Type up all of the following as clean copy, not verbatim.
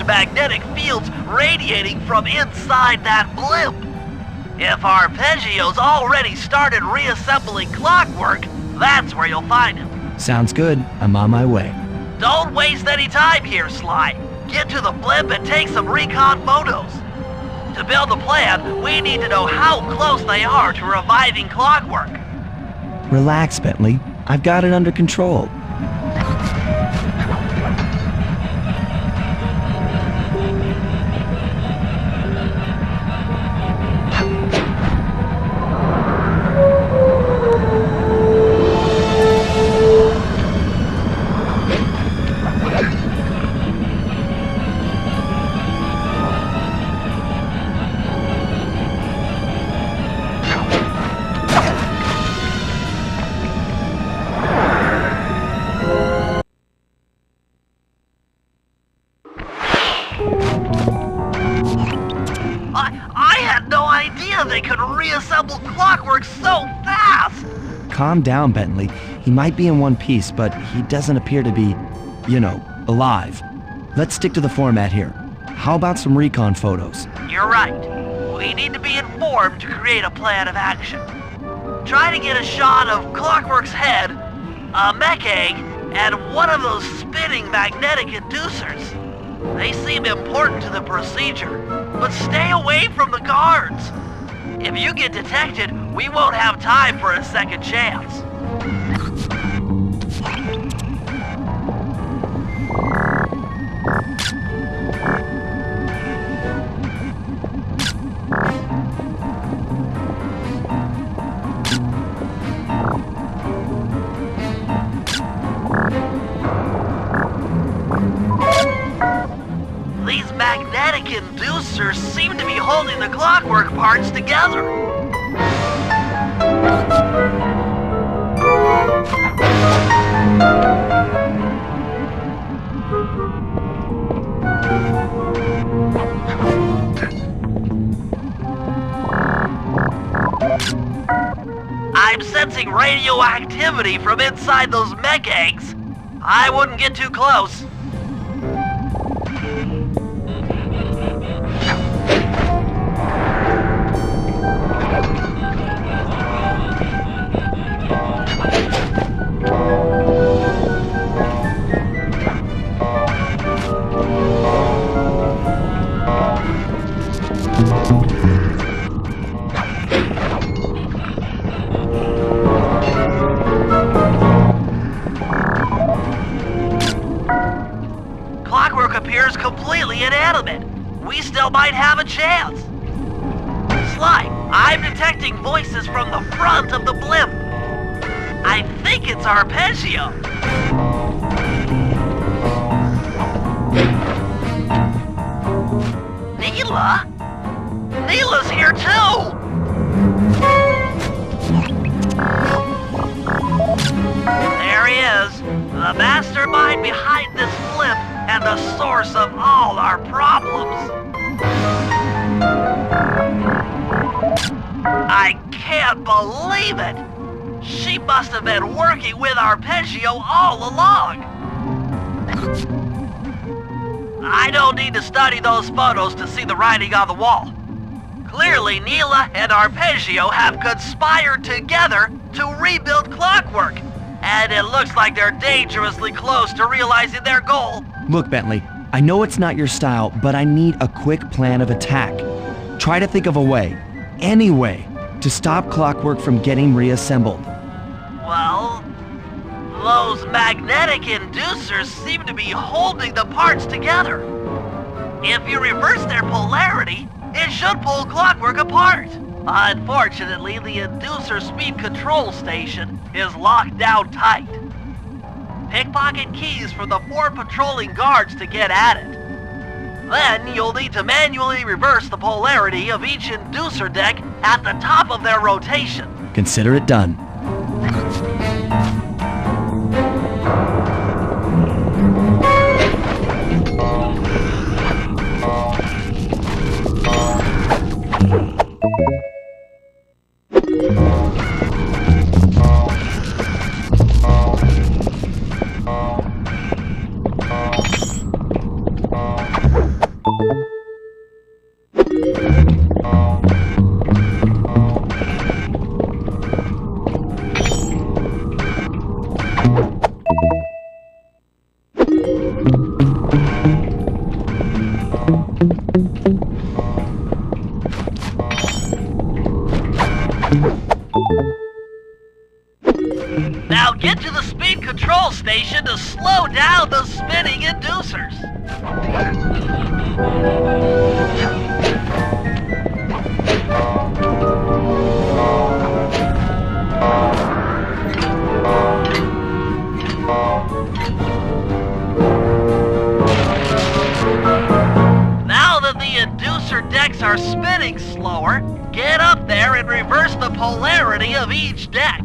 magnetic fields radiating from inside that blimp. If Arpeggio's already started reassembling Clockwork, that's where you'll find him. Sounds good. I'm on my way. Don't waste any time here, Sly. Get to the blimp and take some recon photos. To build a plan, we need to know how close they are to reviving Clockwork. Relax, Bentley. I've got it under control. I had no idea they could reassemble Clockwork so fast! Calm down, Bentley. He might be in one piece, but he doesn't appear to be, alive. Let's stick to the format here. How about some recon photos? You're right. We need to be informed to create a plan of action. Try to get a shot of Clockwork's head, a mech egg, and one of those spinning magnetic inducers. They seem important to the procedure, but stay away from the guards. If you get detected, we won't have time for a second chance. These magnetic inducers seem to be holding the Clockwork parts together. I'm sensing radioactivity from inside those mech eggs. I wouldn't get too close. Clockwork appears completely inanimate. We still might have a chance. Sly, I'm detecting voices from the front of the blimp. I think it's Arpeggio. Neela? Neela's here too! There he is, the mastermind behind this blimp and the source of all our problems. I can't believe it! She must have been working with Arpeggio all along. I don't need to study those photos to see the writing on the wall. Clearly, Neela and Arpeggio have conspired together to rebuild Clockwork. And it looks like they're dangerously close to realizing their goal. Look, Bentley, I know it's not your style, but I need a quick plan of attack. Try to think of a way, any way, to stop Clockwork from getting reassembled. Well, those magnetic inducers seem to be holding the parts together. If you reverse their polarity, it should pull Clockwork apart. Unfortunately, the inducer speed control station is locked down tight. Pickpocket keys for the 4 patrolling guards to get at it. Then you'll need to manually reverse the polarity of each inducer deck at the top of their rotation. Consider it done. Now get to the speed control station to slow down the spinning inducers. Now that the inducer decks are spinning slower, get up there and reverse the polarity of each deck.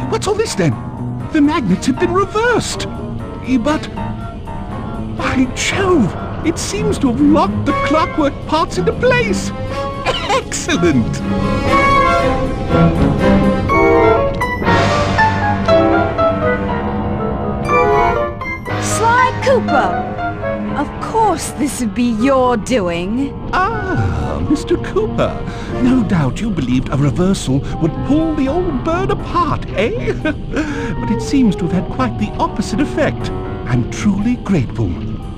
What's all this then? The magnets have been reversed. But, by Jove, it seems to have locked the clockwork parts into place. Excellent! Sly Cooper! Of course this would be your doing. Ah, Mr. Cooper. No doubt you believed a reversal would pull the old bird apart, eh? But it seems to have had quite the opposite effect. I'm truly grateful.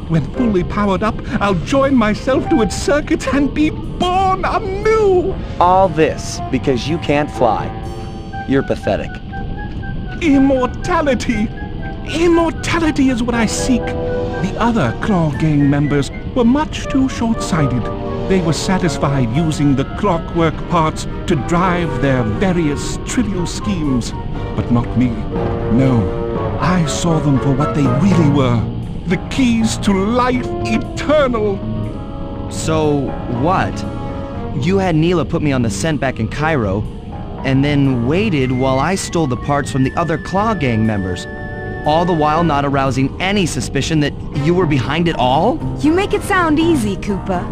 When fully powered up, I'll join myself to its circuit and be born anew! All this because you can't fly. You're pathetic. Immortality! Immortality is what I seek. The other Claw Gang members were much too short-sighted. They were satisfied using the clockwork parts to drive their various trivial schemes. But not me. No, I saw them for what they really were. The keys to life eternal. So, what? You had Neela put me on the scent back in Cairo, and then waited while I stole the parts from the other Claw Gang members, all the while not arousing any suspicion that you were behind it all? You make it sound easy, Cooper.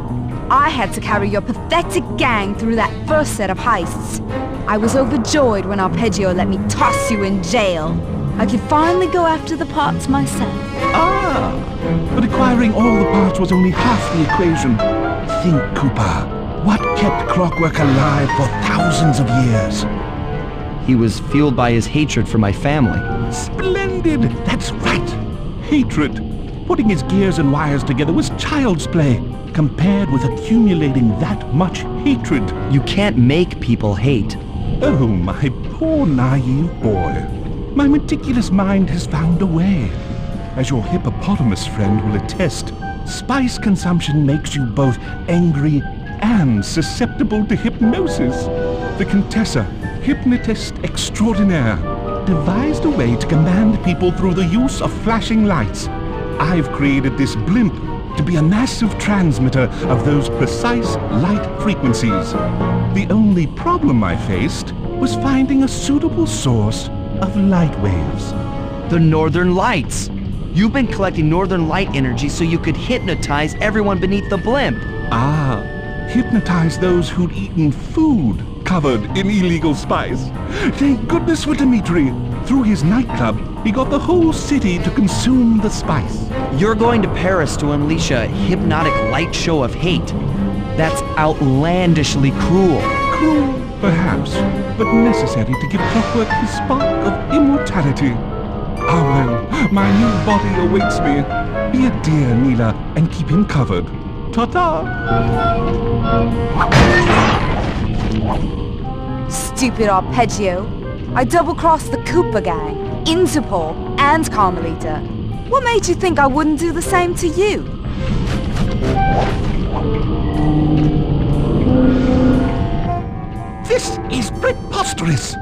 I had to carry your pathetic gang through that first set of heists. I was overjoyed when Arpeggio let me toss you in jail. I could finally go after the parts myself. Ah, but acquiring all the parts was only half the equation. Think, Cooper. What kept clockwork alive for thousands of years? He was fueled by his hatred for my family. Splendid! That's right! Hatred. Putting his gears and wires together was child's play, compared with accumulating that much hatred. You can't make people hate. Oh, my poor naive boy. My meticulous mind has found a way. As your hippopotamus friend will attest, spice consumption makes you both angry and susceptible to hypnosis. The Contessa, hypnotist extraordinaire, devised a way to command people through the use of flashing lights. I've created this Blimp to be a massive transmitter of those precise light frequencies. The only problem I faced was finding a suitable source of light waves. The Northern Lights! You've been collecting Northern Light energy so you could hypnotize everyone beneath the Blimp. Ah, hypnotize those who'd eaten food covered in illegal spice. Thank goodness for Dmitri. Through his nightclub, he got the whole city to consume the spice. You're going to Paris to unleash a hypnotic light show of hate. That's outlandishly cruel. Cruel, perhaps, but necessary to give Clockwork his spark of immortality. Ah well, my new body awaits me. Be a dear, Neela, and keep him covered. Ta-ta! Stupid Arpeggio. I double-crossed the Koopa gang, Interpol, and Carmelita. What made you think I wouldn't do the same to you? This is preposterous!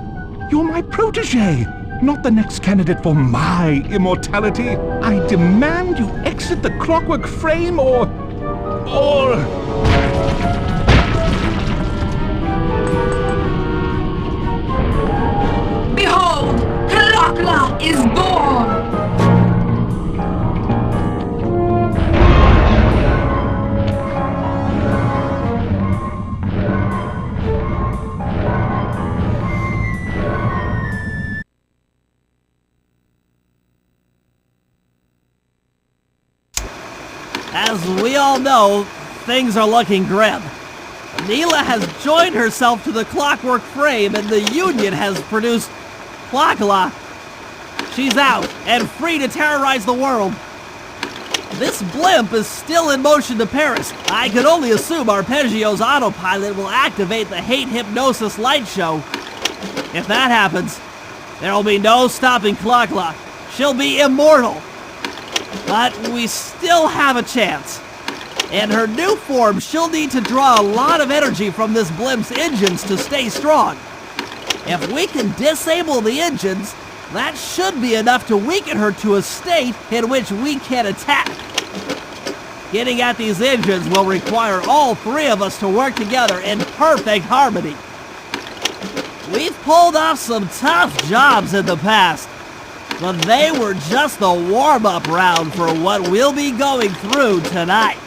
You're my protege, not the next candidate for my immortality. I demand you exit the Clockwork frame or... Behold, Herakla is born! As we all know, things are looking grim. Neela has joined herself to the Clockwork frame and the Union has produced Clockla. She's out and free to terrorize the world. This blimp is still in motion to Paris. I could only assume Arpeggio's autopilot will activate the hate hypnosis light show. If that happens, there will be no stopping Clockla. She'll be immortal. But we still have a chance. In her new form, she'll need to draw a lot of energy from this blimp's engines to stay strong. If we can disable the engines, that should be enough to weaken her to a state in which we can attack. Getting at these engines will require all three of us to work together in perfect harmony. We've pulled off some tough jobs in the past, but they were just the warm-up round for what we'll be going through tonight.